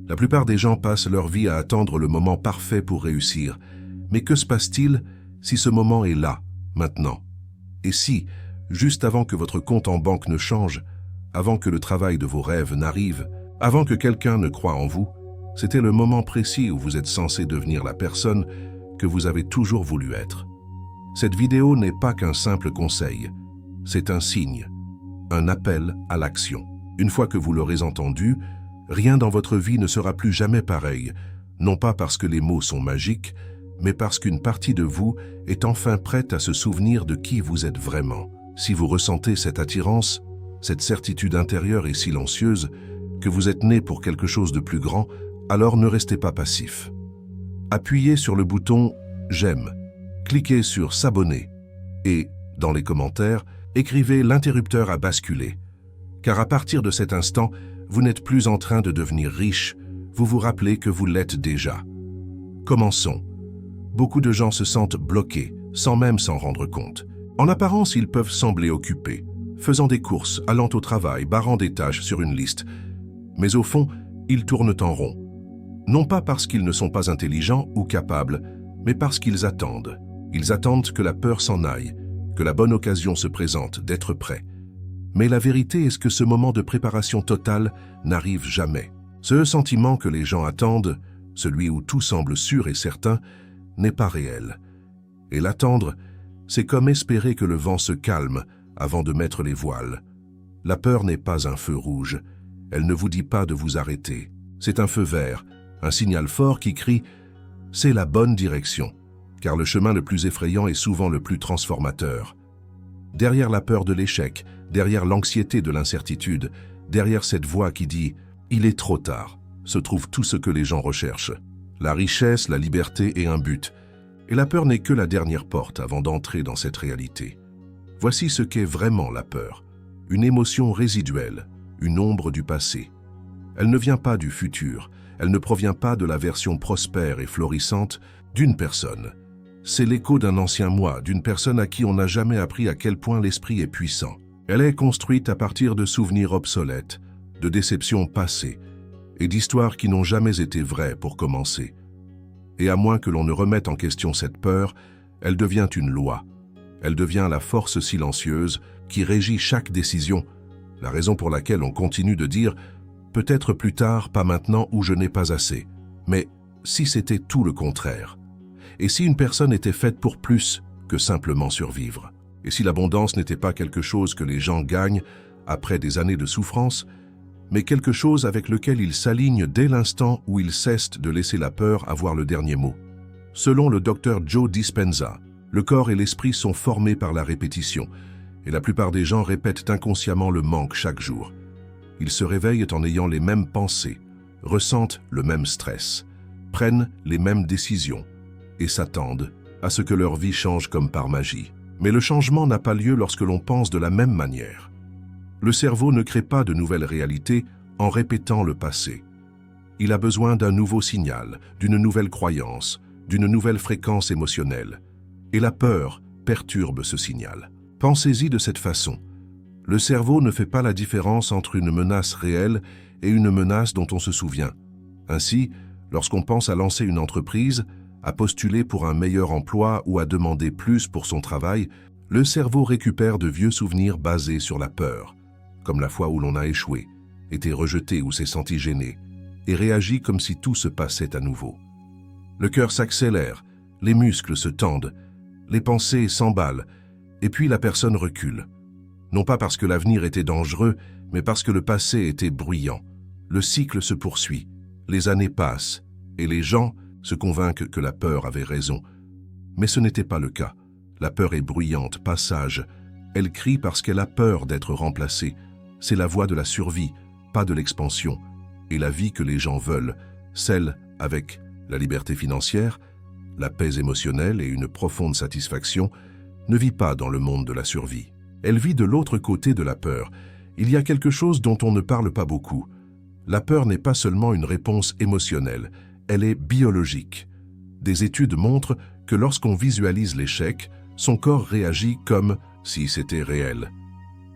La plupart des gens passent leur vie à attendre le moment parfait pour réussir. Mais que se passe-t-il si ce moment est là, maintenant? Et si, juste avant que votre compte en banque ne change, avant que le travail de vos rêves n'arrive, avant que quelqu'un ne croie en vous, c'était le moment précis où vous êtes censé devenir la personne que vous avez toujours voulu être? Cette vidéo n'est pas qu'un simple conseil, c'est un signe, un appel à l'action. Une fois que vous l'aurez entendu, rien dans votre vie ne sera plus jamais pareil, non pas parce que les mots sont magiques, mais parce qu'une partie de vous est enfin prête à se souvenir de qui vous êtes vraiment. Si vous ressentez cette attirance, cette certitude intérieure et silencieuse, que vous êtes né pour quelque chose de plus grand, alors ne restez pas passif. Appuyez sur le bouton « J'aime », cliquez sur « S'abonner » et, dans les commentaires, écrivez l'interrupteur à basculer. Car à partir de cet instant, vous n'êtes plus en train de devenir riche, vous vous rappelez que vous l'êtes déjà. Commençons. Beaucoup de gens se sentent bloqués, sans même s'en rendre compte. En apparence, ils peuvent sembler occupés, faisant des courses, allant au travail, barrant des tâches sur une liste. Mais au fond, ils tournent en rond. Non pas parce qu'ils ne sont pas intelligents ou capables, mais parce qu'ils attendent. Ils attendent que la peur s'en aille, que la bonne occasion se présente, d'être prêts. Mais la vérité est que ce moment de préparation totale n'arrive jamais. Ce sentiment que les gens attendent, celui où tout semble sûr et certain, n'est pas réel. Et l'attendre, c'est comme espérer que le vent se calme avant de mettre les voiles. La peur n'est pas un feu rouge, elle ne vous dit pas de vous arrêter. C'est un feu vert, un signal fort qui crie « c'est la bonne direction », car le chemin le plus effrayant est souvent le plus transformateur. Derrière la peur de l'échec, derrière l'anxiété de l'incertitude, derrière cette voix qui dit « il est trop tard », se trouve tout ce que les gens recherchent. La richesse, la liberté et un but. Et la peur n'est que la dernière porte avant d'entrer dans cette réalité. Voici ce qu'est vraiment la peur. Une émotion résiduelle, une ombre du passé. Elle ne vient pas du futur, elle ne provient pas de la version prospère et florissante d'une personne. C'est l'écho d'un ancien moi, d'une personne à qui on n'a jamais appris à quel point l'esprit est puissant. Elle est construite à partir de souvenirs obsolètes, de déceptions passées et d'histoires qui n'ont jamais été vraies pour commencer. Et à moins que l'on ne remette en question cette peur, elle devient une loi. Elle devient la force silencieuse qui régit chaque décision, la raison pour laquelle on continue de dire « peut-être plus tard, pas maintenant ou je n'ai pas assez ». Mais si c'était tout le contraire? Et si une personne était faite pour plus que simplement survivre? Et si l'abondance n'était pas quelque chose que les gens gagnent après des années de souffrance, mais quelque chose avec lequel ils s'alignent dès l'instant où ils cessent de laisser la peur avoir le dernier mot? Selon le docteur Joe Dispenza, le corps et l'esprit sont formés par la répétition, et la plupart des gens répètent inconsciemment le manque chaque jour. Ils se réveillent en ayant les mêmes pensées, ressentent le même stress, prennent les mêmes décisions, et s'attendent à ce que leur vie change comme par magie. Mais le changement n'a pas lieu lorsque l'on pense de la même manière. Le cerveau ne crée pas de nouvelles réalités en répétant le passé. Il a besoin d'un nouveau signal, d'une nouvelle croyance, d'une nouvelle fréquence émotionnelle. Et la peur perturbe ce signal. Pensez-y de cette façon. Le cerveau ne fait pas la différence entre une menace réelle et une menace dont on se souvient. Ainsi, lorsqu'on pense à lancer une entreprise, à postuler pour un meilleur emploi ou à demander plus pour son travail, le cerveau récupère de vieux souvenirs basés sur la peur, comme la fois où l'on a échoué, été rejeté ou s'est senti gêné, et réagit comme si tout se passait à nouveau. Le cœur s'accélère, les muscles se tendent, les pensées s'emballent, et puis la personne recule. Non pas parce que l'avenir était dangereux, mais parce que le passé était bruyant. Le cycle se poursuit, les années passent, et les gens se convainquent que la peur avait raison. Mais ce n'était pas le cas. La peur est bruyante, pas sage. Elle crie parce qu'elle a peur d'être remplacée. C'est la voie de la survie, pas de l'expansion. Et la vie que les gens veulent, celle avec la liberté financière, la paix émotionnelle et une profonde satisfaction, ne vit pas dans le monde de la survie. Elle vit de l'autre côté de la peur. Il y a quelque chose dont on ne parle pas beaucoup. La peur n'est pas seulement une réponse émotionnelle, elle est biologique. Des études montrent que lorsqu'on visualise l'échec, son corps réagit comme si c'était réel.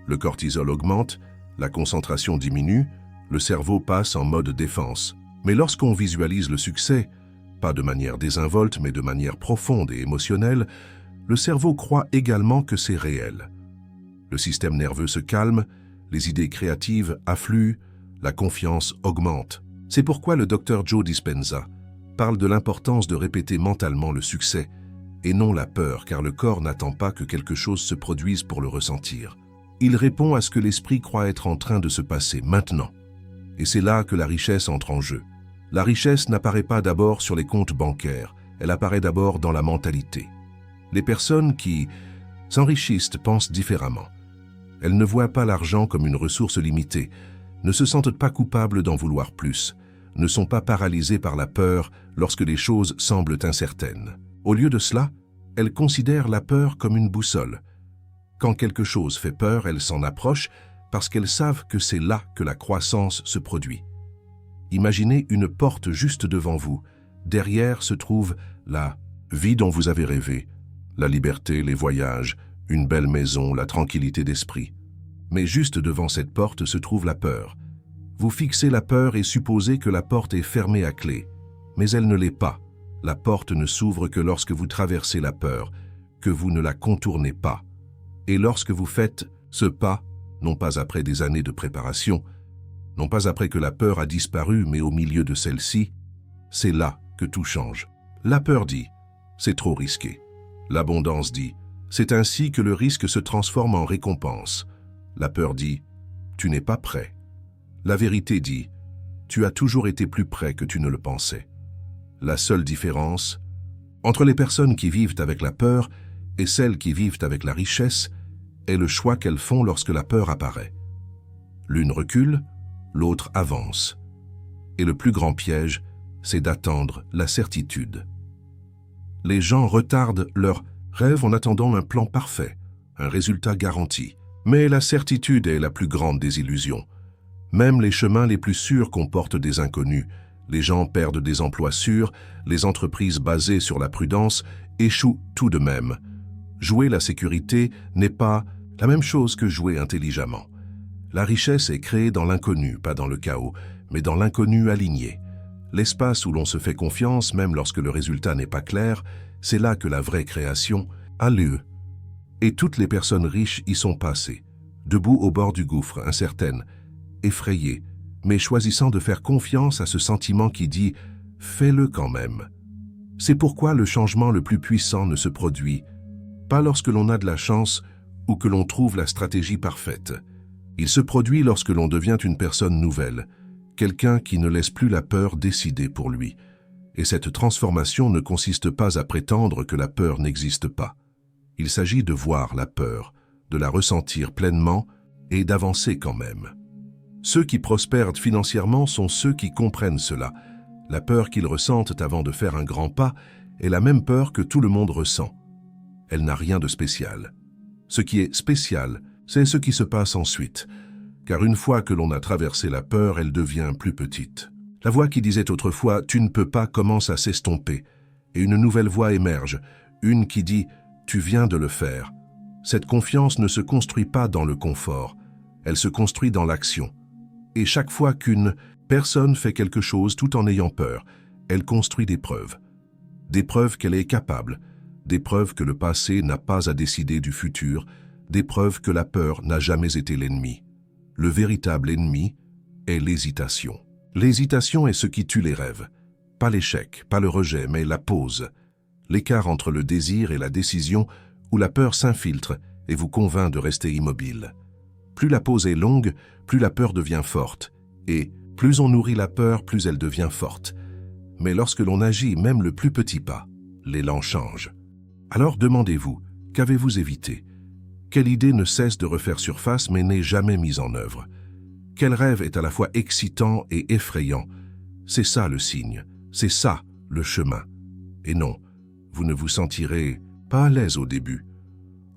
Le cortisol augmente, la concentration diminue, le cerveau passe en mode défense. Mais lorsqu'on visualise le succès, pas de manière désinvolte mais de manière profonde et émotionnelle, le cerveau croit également que c'est réel. Le système nerveux se calme, les idées créatives affluent, la confiance augmente. C'est pourquoi le Dr Joe Dispenza parle de l'importance de répéter mentalement le succès et non la peur, car le corps n'attend pas que quelque chose se produise pour le ressentir. Il répond à ce que l'esprit croit être en train de se passer maintenant. Et c'est là que la richesse entre en jeu. La richesse n'apparaît pas d'abord sur les comptes bancaires, elle apparaît d'abord dans la mentalité. Les personnes qui s'enrichissent pensent différemment. Elles ne voient pas l'argent comme une ressource limitée, ne se sentent pas coupables d'en vouloir plus, ne sont pas paralysées par la peur lorsque les choses semblent incertaines. Au lieu de cela, elles considèrent la peur comme une boussole. Quand quelque chose fait peur, elles s'en approchent parce qu'elles savent que c'est là que la croissance se produit. Imaginez une porte juste devant vous. Derrière se trouve la vie dont vous avez rêvé, la liberté, les voyages, une belle maison, la tranquillité d'esprit. Mais juste devant cette porte se trouve la peur. Vous fixez la peur et supposez que la porte est fermée à clé. Mais elle ne l'est pas. La porte ne s'ouvre que lorsque vous traversez la peur, que vous ne la contournez pas. Et lorsque vous faites ce pas, non pas après des années de préparation, non pas après que la peur a disparu, mais au milieu de celle-ci, c'est là que tout change. La peur dit « c'est trop risqué ». L'abondance dit « c'est ainsi que le risque se transforme en récompense ». La peur dit « tu n'es pas prêt ». La vérité dit « tu as toujours été plus près que tu ne le pensais ». La seule différence entre les personnes qui vivent avec la peur et celles qui vivent avec la richesse est le choix qu'elles font lorsque la peur apparaît. L'une recule, l'autre avance. Et le plus grand piège, c'est d'attendre la certitude. Les gens retardent leurs rêves en attendant un plan parfait, un résultat garanti. Mais la certitude est la plus grande des illusions. Même les chemins les plus sûrs comportent des inconnus. Les gens perdent des emplois sûrs, les entreprises basées sur la prudence échouent tout de même. Jouer la sécurité n'est pas la même chose que jouer intelligemment. La richesse est créée dans l'inconnu, pas dans le chaos, mais dans l'inconnu aligné. L'espace où l'on se fait confiance, même lorsque le résultat n'est pas clair, c'est là que la vraie création a lieu. Et toutes les personnes riches y sont passées, debout au bord du gouffre, incertaines, effrayées, mais choisissant de faire confiance à ce sentiment qui dit « fais-le quand même ». C'est pourquoi le changement le plus puissant ne se produit pas lorsque l'on a de la chance ou que l'on trouve la stratégie parfaite. Il se produit lorsque l'on devient une personne nouvelle, quelqu'un qui ne laisse plus la peur décider pour lui. Et cette transformation ne consiste pas à prétendre que la peur n'existe pas. Il s'agit de voir la peur, de la ressentir pleinement et d'avancer quand même. Ceux qui prospèrent financièrement sont ceux qui comprennent cela. La peur qu'ils ressentent avant de faire un grand pas est la même peur que tout le monde ressent. Elle n'a rien de spécial. Ce qui est spécial, c'est ce qui se passe ensuite, car une fois que l'on a traversé la peur, elle devient plus petite. La voix qui disait autrefois « tu ne peux pas » commence à s'estomper, et une nouvelle voix émerge, une qui dit « tu viens de le faire ». Cette confiance ne se construit pas dans le confort, elle se construit dans l'action. Et chaque fois qu'une personne fait quelque chose tout en ayant peur, elle construit des preuves qu'elle est capable, des preuves que le passé n'a pas à décider du futur, des preuves que la peur n'a jamais été l'ennemi. Le véritable ennemi est l'hésitation. L'hésitation est ce qui tue les rêves. Pas l'échec, pas le rejet, mais la pause. L'écart entre le désir et la décision où la peur s'infiltre et vous convainc de rester immobile. Plus la pause est longue, plus la peur devient forte. Et plus on nourrit la peur, plus elle devient forte. Mais lorsque l'on agit même le plus petit pas, l'élan change. Alors demandez-vous, qu'avez-vous évité? Quelle idée ne cesse de refaire surface mais n'est jamais mise en œuvre? Quel rêve est à la fois excitant et effrayant? C'est ça le signe, c'est ça le chemin. Et non, vous ne vous sentirez pas à l'aise au début.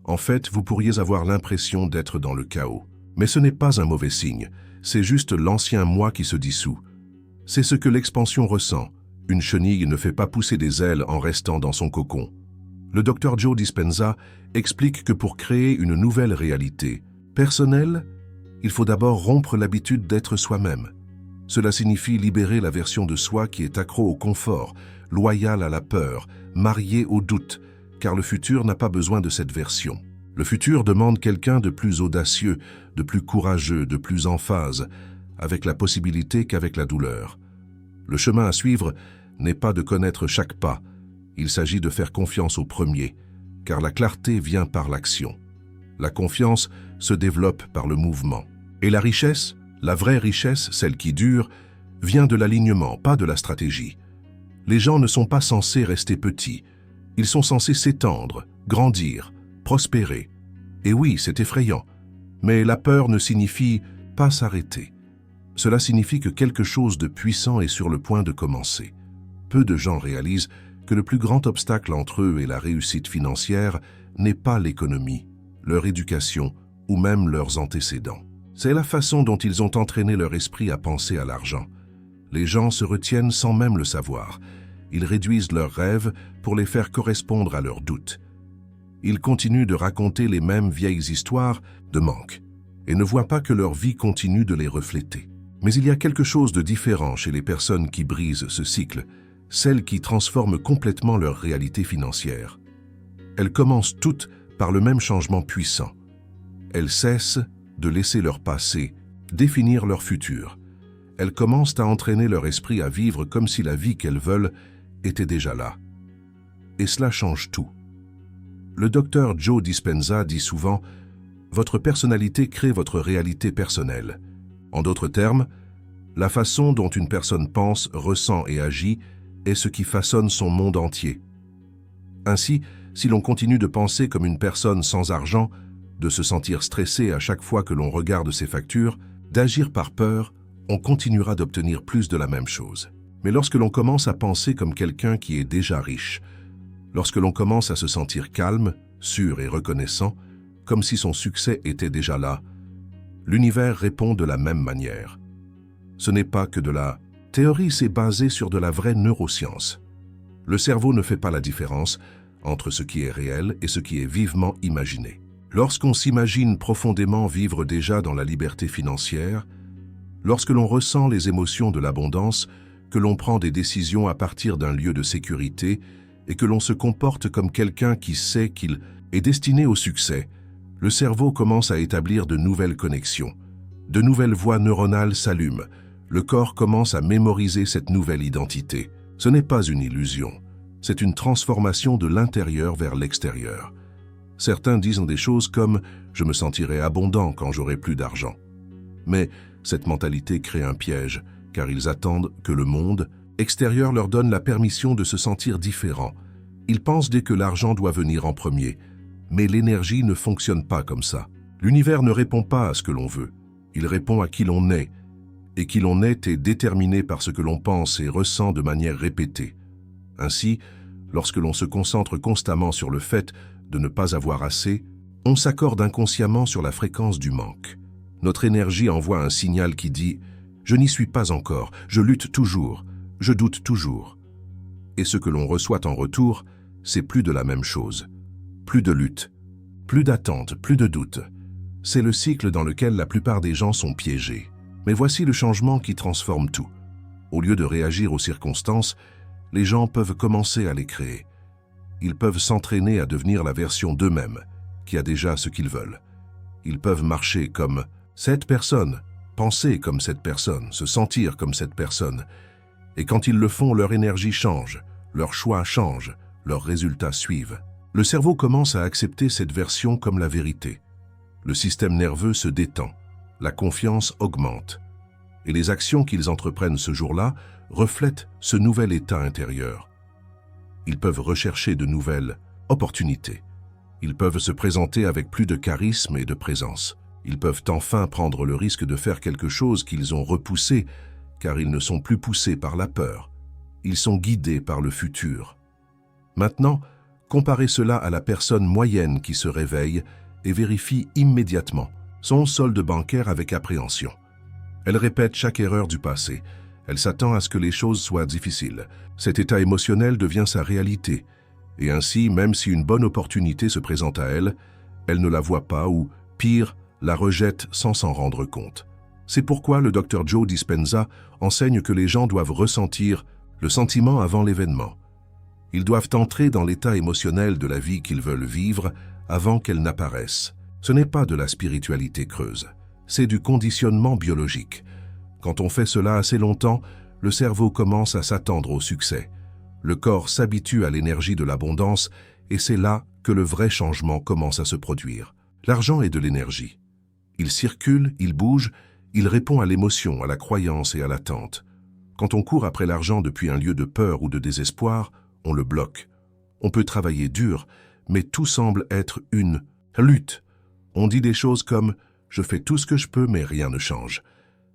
En fait, vous pourriez avoir l'impression d'être dans le chaos. Mais ce n'est pas un mauvais signe, c'est juste l'ancien moi qui se dissout. C'est ce que l'expansion ressent. Une chenille ne fait pas pousser des ailes en restant dans son cocon. Le Dr Joe Dispenza explique que pour créer une nouvelle réalité personnelle, il faut d'abord rompre l'habitude d'être soi-même. Cela signifie libérer la version de soi qui est accro au confort, loyale à la peur, mariée au doute, car le futur n'a pas besoin de cette version. Le futur demande quelqu'un de plus audacieux, de plus courageux, de plus en phase, avec la possibilité qu'avec la douleur. Le chemin à suivre n'est pas de connaître chaque pas, il s'agit de faire confiance au premier, car la clarté vient par l'action. La confiance se développe par le mouvement. Et la richesse, la vraie richesse, celle qui dure, vient de l'alignement, pas de la stratégie. Les gens ne sont pas censés rester petits, ils sont censés s'étendre, grandir, prospérer. Et oui, c'est effrayant, mais la peur ne signifie pas s'arrêter. Cela signifie que quelque chose de puissant est sur le point de commencer. Peu de gens réalisent que le plus grand obstacle entre eux et la réussite financière n'est pas l'économie, leur éducation ou même leurs antécédents. C'est la façon dont ils ont entraîné leur esprit à penser à l'argent. Les gens se retiennent sans même le savoir. Ils réduisent leurs rêves pour les faire correspondre à leurs doutes. Ils continuent de raconter les mêmes vieilles histoires de manque et ne voient pas que leur vie continue de les refléter. Mais il y a quelque chose de différent chez les personnes qui brisent ce cycle, celles qui transforment complètement leur réalité financière. Elles commencent toutes par le même changement puissant. Elles cessent de laisser leur passé définir leur futur. Elles commencent à entraîner leur esprit à vivre comme si la vie qu'elles veulent était déjà là. Et cela change tout. Le docteur Joe Dispenza dit souvent « Votre personnalité crée votre réalité personnelle ». En d'autres termes, la façon dont une personne pense, ressent et agit est ce qui façonne son monde entier. Ainsi, si l'on continue de penser comme une personne sans argent, de se sentir stressé à chaque fois que l'on regarde ses factures, d'agir par peur, on continuera d'obtenir plus de la même chose. Mais lorsque l'on commence à penser comme quelqu'un qui est déjà riche, lorsque l'on commence à se sentir calme, sûr et reconnaissant, comme si son succès était déjà là, l'univers répond de la même manière. Ce n'est pas que de la théorie, c'est basé sur de la vraie neuroscience. Le cerveau ne fait pas la différence entre ce qui est réel et ce qui est vivement imaginé. Lorsqu'on s'imagine profondément vivre déjà dans la liberté financière, lorsque l'on ressent les émotions de l'abondance, que l'on prend des décisions à partir d'un lieu de sécurité et que l'on se comporte comme quelqu'un qui sait qu'il est destiné au succès, le cerveau commence à établir de nouvelles connexions. De nouvelles voies neuronales s'allument. Le corps commence à mémoriser cette nouvelle identité. Ce n'est pas une illusion, c'est une transformation de l'intérieur vers l'extérieur. Certains disent des choses comme « je me sentirai abondant quand j'aurai plus d'argent ». Mais cette mentalité crée un piège, car ils attendent que le monde extérieur leur donne la permission de se sentir différent. Ils pensent dès que l'argent doit venir en premier. Mais l'énergie ne fonctionne pas comme ça. L'univers ne répond pas à ce que l'on veut. Il répond à qui l'on est. Et qui l'on est déterminé par ce que l'on pense et ressent de manière répétée. Ainsi, lorsque l'on se concentre constamment sur le fait de ne pas avoir assez, on s'accorde inconsciemment sur la fréquence du manque. Notre énergie envoie un signal qui dit « Je n'y suis pas encore, je lutte toujours, je doute toujours ». Et ce que l'on reçoit en retour, c'est plus de la même chose. Plus de lutte, plus d'attente, plus de doute. C'est le cycle dans lequel la plupart des gens sont piégés. Mais voici le changement qui transforme tout. Au lieu de réagir aux circonstances, les gens peuvent commencer à les créer. Ils peuvent s'entraîner à devenir la version d'eux-mêmes, qui a déjà ce qu'ils veulent. Ils peuvent marcher comme cette personne, penser comme cette personne, se sentir comme cette personne. Et quand ils le font, leur énergie change, leurs choix changent, leurs résultats suivent. Le cerveau commence à accepter cette version comme la vérité. Le système nerveux se détend, la confiance augmente. Et les actions qu'ils entreprennent ce jour-là reflètent ce nouvel état intérieur. Ils peuvent rechercher de nouvelles opportunités. Ils peuvent se présenter avec plus de charisme et de présence. Ils peuvent enfin prendre le risque de faire quelque chose qu'ils ont repoussé, car ils ne sont plus poussés par la peur. Ils sont guidés par le futur. Maintenant, comparez cela à la personne moyenne qui se réveille et vérifie immédiatement son solde bancaire avec appréhension. Elle répète chaque erreur du passé. Elle s'attend à ce que les choses soient difficiles. Cet état émotionnel devient sa réalité. Et ainsi, même si une bonne opportunité se présente à elle, elle ne la voit pas ou, pire, la rejette sans s'en rendre compte. C'est pourquoi le Dr Joe Dispenza enseigne que les gens doivent ressentir le sentiment avant l'événement. Ils doivent entrer dans l'état émotionnel de la vie qu'ils veulent vivre avant qu'elle n'apparaisse. Ce n'est pas de la spiritualité creuse, c'est du conditionnement biologique. Quand on fait cela assez longtemps, le cerveau commence à s'attendre au succès. Le corps s'habitue à l'énergie de l'abondance et c'est là que le vrai changement commence à se produire. L'argent est de l'énergie. Il circule, il bouge, il répond à l'émotion, à la croyance et à l'attente. Quand on court après l'argent depuis un lieu de peur ou de désespoir, on le bloque. On peut travailler dur, mais tout semble être une lutte. On dit des choses comme « je fais tout ce que je peux, mais rien ne change ».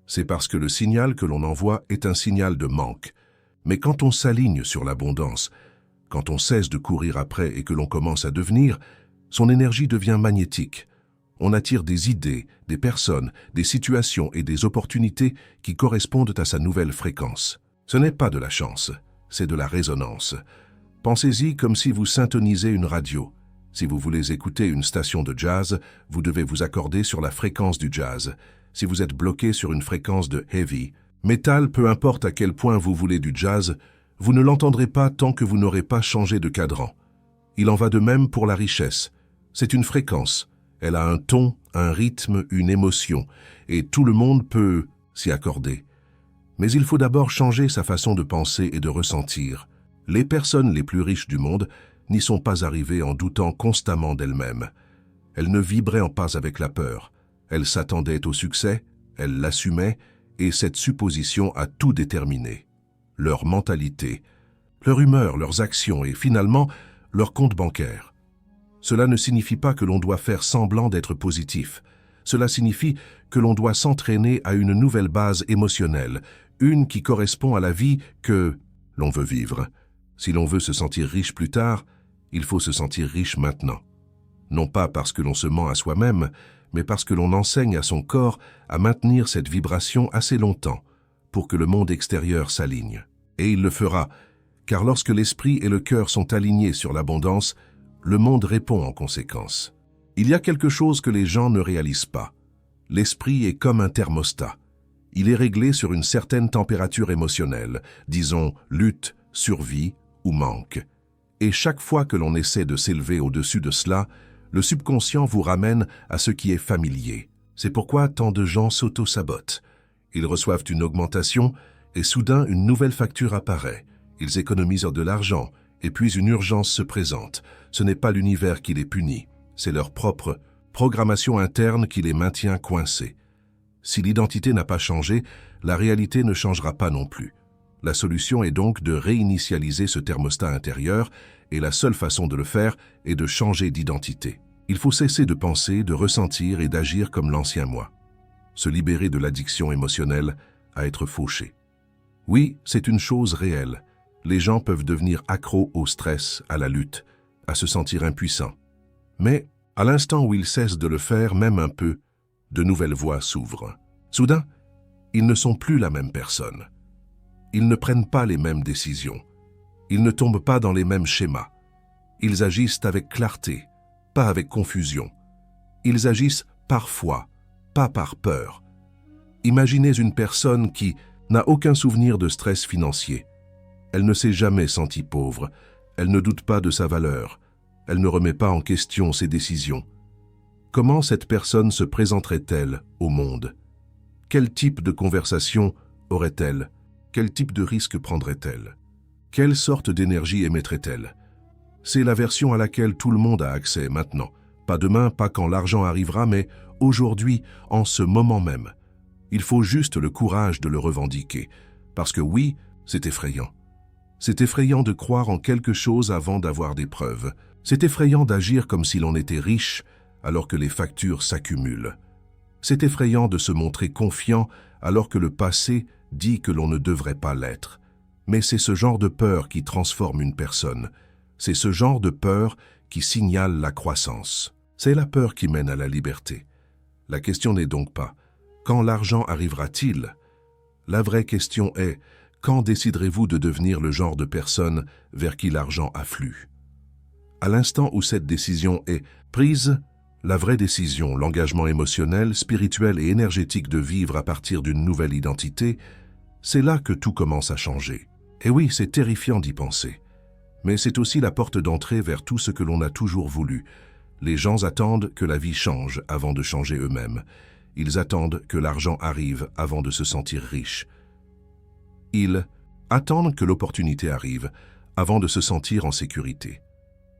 C'est parce que le signal que l'on envoie est un signal de manque. Mais quand on s'aligne sur l'abondance, quand on cesse de courir après et que l'on commence à devenir, son énergie devient magnétique. On attire des idées, des personnes, des situations et des opportunités qui correspondent à sa nouvelle fréquence. Ce n'est pas de la chance, c'est de la résonance. Pensez-y comme si vous syntonisez une radio. Si vous voulez écouter une station de jazz, vous devez vous accorder sur la fréquence du jazz. Si vous êtes bloqué sur une fréquence de heavy, metal, peu importe à quel point vous voulez du jazz, vous ne l'entendrez pas tant que vous n'aurez pas changé de cadran. Il en va de même pour la richesse. C'est une fréquence. Elle a un ton, un rythme, une émotion, et tout le monde peut s'y accorder. Mais il faut d'abord changer sa façon de penser et de ressentir. Les personnes les plus riches du monde n'y sont pas arrivées en doutant constamment d'elles-mêmes. Elles ne vibraient pas avec la peur. Elles s'attendaient au succès, elles l'assumaient, et cette supposition a tout déterminé. Leur mentalité, leur humeur, leurs actions et finalement leur compte bancaire. Cela ne signifie pas que l'on doit faire semblant d'être positif. Cela signifie que l'on doit s'entraîner à une nouvelle base émotionnelle, une qui correspond à la vie que l'on veut vivre. Si l'on veut se sentir riche plus tard, il faut se sentir riche maintenant. Non pas parce que l'on se ment à soi-même, mais parce que l'on enseigne à son corps à maintenir cette vibration assez longtemps pour que le monde extérieur s'aligne. Et il le fera, car lorsque l'esprit et le cœur sont alignés sur l'abondance, le monde répond en conséquence. Il y a quelque chose que les gens ne réalisent pas. L'esprit est comme un thermostat. Il est réglé sur une certaine température émotionnelle, disons lutte, survie ou manque. Et chaque fois que l'on essaie de s'élever au-dessus de cela, le subconscient vous ramène à ce qui est familier. C'est pourquoi tant de gens s'auto-sabotent. Ils reçoivent une augmentation et soudain une nouvelle facture apparaît. Ils économisent de l'argent et puis une urgence se présente. Ce n'est pas l'univers qui les punit, c'est leur propre programmation interne qui les maintient coincés. Si l'identité n'a pas changé, la réalité ne changera pas non plus. La solution est donc de réinitialiser ce thermostat intérieur et la seule façon de le faire est de changer d'identité. Il faut cesser de penser, de ressentir et d'agir comme l'ancien moi. Se libérer de l'addiction émotionnelle à être fauché. Oui, c'est une chose réelle. Les gens peuvent devenir accros au stress, à la lutte, à se sentir impuissants. Mais, à l'instant où ils cessent de le faire, même un peu, de nouvelles voies s'ouvrent. Soudain, ils ne sont plus la même personne. Ils ne prennent pas les mêmes décisions. Ils ne tombent pas dans les mêmes schémas. Ils agissent avec clarté, pas avec confusion. Ils agissent par foi, pas par peur. Imaginez une personne qui n'a aucun souvenir de stress financier. Elle ne s'est jamais sentie pauvre. Elle ne doute pas de sa valeur. Elle ne remet pas en question ses décisions. Comment cette personne se présenterait-elle au monde? Quel type de conversation aurait-elle? Quel type de risque prendrait-elle? Quelle sorte d'énergie émettrait-elle? C'est la version à laquelle tout le monde a accès maintenant. Pas demain, pas quand l'argent arrivera, mais aujourd'hui, en ce moment même. Il faut juste le courage de le revendiquer. Parce que oui, c'est effrayant. C'est effrayant de croire en quelque chose avant d'avoir des preuves. C'est effrayant d'agir comme si l'on était riche alors que les factures s'accumulent. C'est effrayant de se montrer confiant alors que le passé dit que l'on ne devrait pas l'être. Mais c'est ce genre de peur qui transforme une personne. C'est ce genre de peur qui signale la croissance. C'est la peur qui mène à la liberté. La question n'est donc pas « quand l'argent arrivera-t-il » La vraie question est « quand déciderez-vous de devenir le genre de personne vers qui l'argent afflue » À l'instant où cette décision est prise, La vraie décision, l'engagement émotionnel, spirituel et énergétique de vivre à partir d'une nouvelle identité, c'est là que tout commence à changer. Et oui, c'est terrifiant d'y penser. Mais c'est aussi la porte d'entrée vers tout ce que l'on a toujours voulu. Les gens attendent que la vie change avant de changer eux-mêmes. Ils attendent que l'argent arrive avant de se sentir riche. Ils attendent que l'opportunité arrive avant de se sentir en sécurité.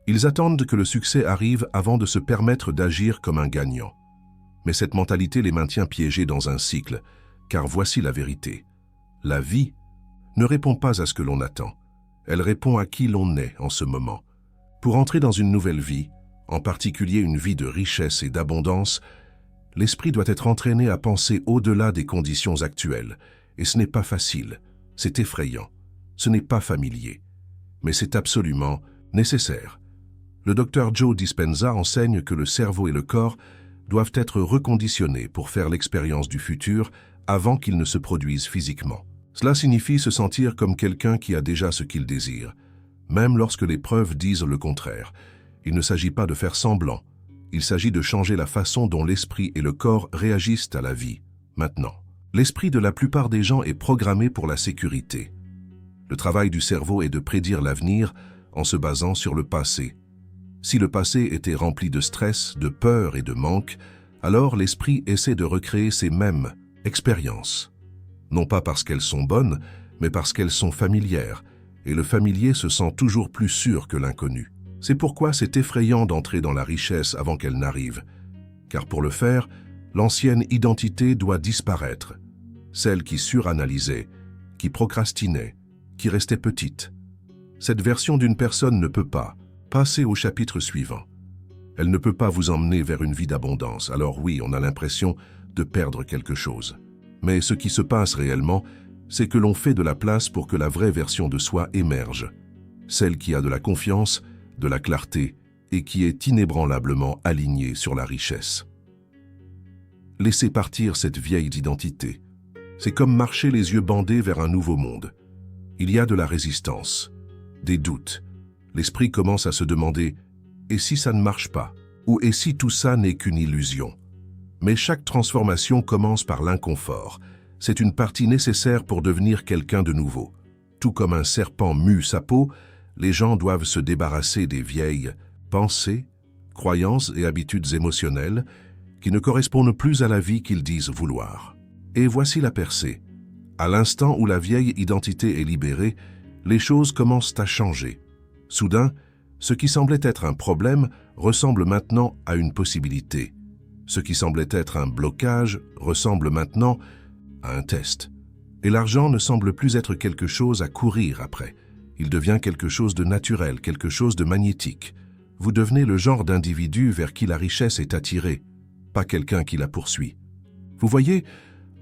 Ils attendent que le succès arrive avant de se permettre d'agir comme un gagnant. Mais cette mentalité les maintient piégés dans un cycle, car voici la vérité. La vie ne répond pas à ce que l'on attend. Elle répond à qui l'on est en ce moment. Pour entrer dans une nouvelle vie, en particulier une vie de richesse et d'abondance, l'esprit doit être entraîné à penser au-delà des conditions actuelles. Et ce n'est pas facile, c'est effrayant, ce n'est pas familier, mais c'est absolument nécessaire. Le docteur Joe Dispenza enseigne que le cerveau et le corps doivent être reconditionnés pour faire l'expérience du futur avant qu'il ne se produise physiquement. Cela signifie se sentir comme quelqu'un qui a déjà ce qu'il désire, même lorsque les preuves disent le contraire. Il ne s'agit pas de faire semblant, il s'agit de changer la façon dont l'esprit et le corps réagissent à la vie, maintenant. L'esprit de la plupart des gens est programmé pour la sécurité. Le travail du cerveau est de prédire l'avenir en se basant sur le passé. Si le passé était rempli de stress, de peur et de manque, alors l'esprit essaie de recréer ces mêmes expériences. Non pas parce qu'elles sont bonnes, mais parce qu'elles sont familières, et le familier se sent toujours plus sûr que l'inconnu. C'est pourquoi c'est effrayant d'entrer dans la richesse avant qu'elle n'arrive, car pour le faire, l'ancienne identité doit disparaître, celle qui suranalysait, qui procrastinait, qui restait petite. Cette version d'une personne ne peut pas passer au chapitre suivant. Elle ne peut pas vous emmener vers une vie d'abondance. Alors oui, on a l'impression de perdre quelque chose. Mais ce qui se passe réellement, c'est que l'on fait de la place pour que la vraie version de soi émerge. Celle qui a de la confiance, de la clarté et qui est inébranlablement alignée sur la richesse. Laissez partir cette vieille identité. C'est comme marcher les yeux bandés vers un nouveau monde. Il y a de la résistance, des doutes. L'esprit commence à se demander « et si ça ne marche pas ?» ou « et si tout ça n'est qu'une illusion ?» Mais chaque transformation commence par l'inconfort. C'est une partie nécessaire pour devenir quelqu'un de nouveau. Tout comme un serpent mue sa peau, les gens doivent se débarrasser des vieilles pensées, croyances et habitudes émotionnelles qui ne correspondent plus à la vie qu'ils disent vouloir. Et voici la percée. À l'instant où la vieille identité est libérée, les choses commencent à changer. Soudain, ce qui semblait être un problème ressemble maintenant à une possibilité. Ce qui semblait être un blocage ressemble maintenant à un test. Et l'argent ne semble plus être quelque chose à courir après. Il devient quelque chose de naturel, quelque chose de magnétique. Vous devenez le genre d'individu vers qui la richesse est attirée, pas quelqu'un qui la poursuit. Vous voyez,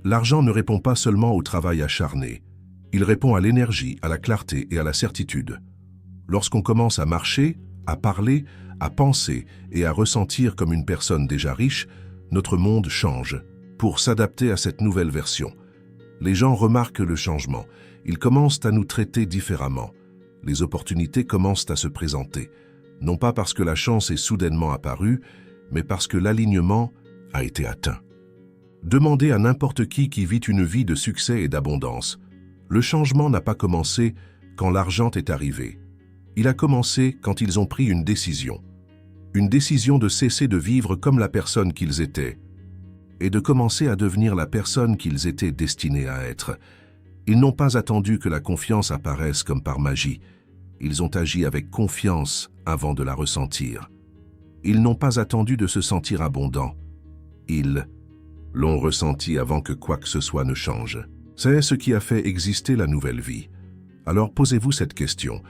l'argent ne répond pas seulement au travail acharné. Il répond à l'énergie, à la clarté et à la certitude. Lorsqu'on commence à marcher, à parler, à penser et à ressentir comme une personne déjà riche, notre monde change pour s'adapter à cette nouvelle version. Les gens remarquent le changement. Ils commencent à nous traiter différemment. Les opportunités commencent à se présenter. Non pas parce que la chance est soudainement apparue, mais parce que l'alignement a été atteint. Demandez à n'importe qui vit une vie de succès et d'abondance. Le changement n'a pas commencé quand l'argent est arrivé. Il a commencé quand ils ont pris une décision. Une décision de cesser de vivre comme la personne qu'ils étaient et de commencer à devenir la personne qu'ils étaient destinés à être. Ils n'ont pas attendu que la confiance apparaisse comme par magie. Ils ont agi avec confiance avant de la ressentir. Ils n'ont pas attendu de se sentir abondants. Ils l'ont ressenti avant que quoi que ce soit ne change. C'est ce qui a fait exister la nouvelle vie. Alors posez-vous cette question.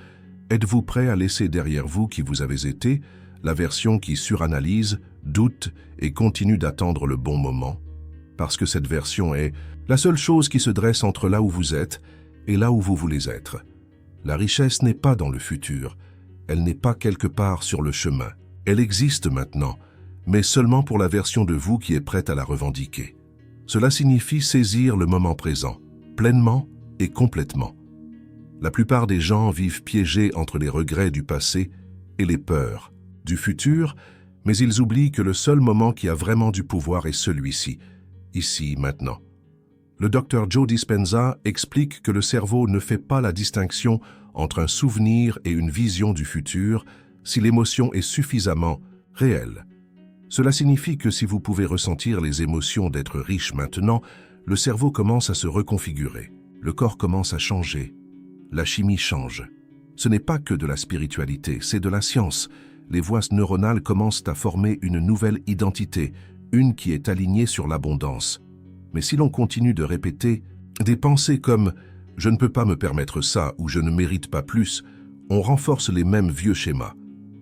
Êtes-vous prêt à laisser derrière vous qui vous avez été, la version qui suranalyse, doute et continue d'attendre le bon moment? Parce que cette version est la seule chose qui se dresse entre là où vous êtes et là où vous voulez être. La richesse n'est pas dans le futur, elle n'est pas quelque part sur le chemin. Elle existe maintenant, mais seulement pour la version de vous qui est prête à la revendiquer. Cela signifie saisir le moment présent, pleinement et complètement. La plupart des gens vivent piégés entre les regrets du passé et les peurs du futur, Mais ils oublient que le seul moment qui a vraiment du pouvoir est celui-ci, ici, maintenant. Le docteur Joe Dispenza explique que le cerveau ne fait pas la distinction entre un souvenir et une vision du futur si l'émotion est suffisamment réelle. Cela signifie que si vous pouvez ressentir les émotions d'être riche maintenant, le cerveau commence à se reconfigurer, le corps commence à changer, la chimie change. Ce n'est pas que de la spiritualité, c'est de la science. Les voies neuronales commencent à former une nouvelle identité, une qui est alignée sur l'abondance. Mais si l'on continue de répéter des pensées comme « je ne peux pas me permettre ça » ou « je ne mérite pas plus », on renforce les mêmes vieux schémas.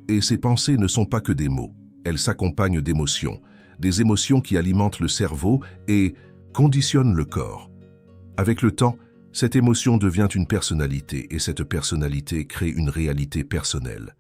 Et ces pensées ne sont pas que des mots, elles s'accompagnent d'émotions, des émotions qui alimentent le cerveau et conditionnent le corps. Avec le temps, cette émotion devient une personnalité et cette personnalité crée une réalité personnelle.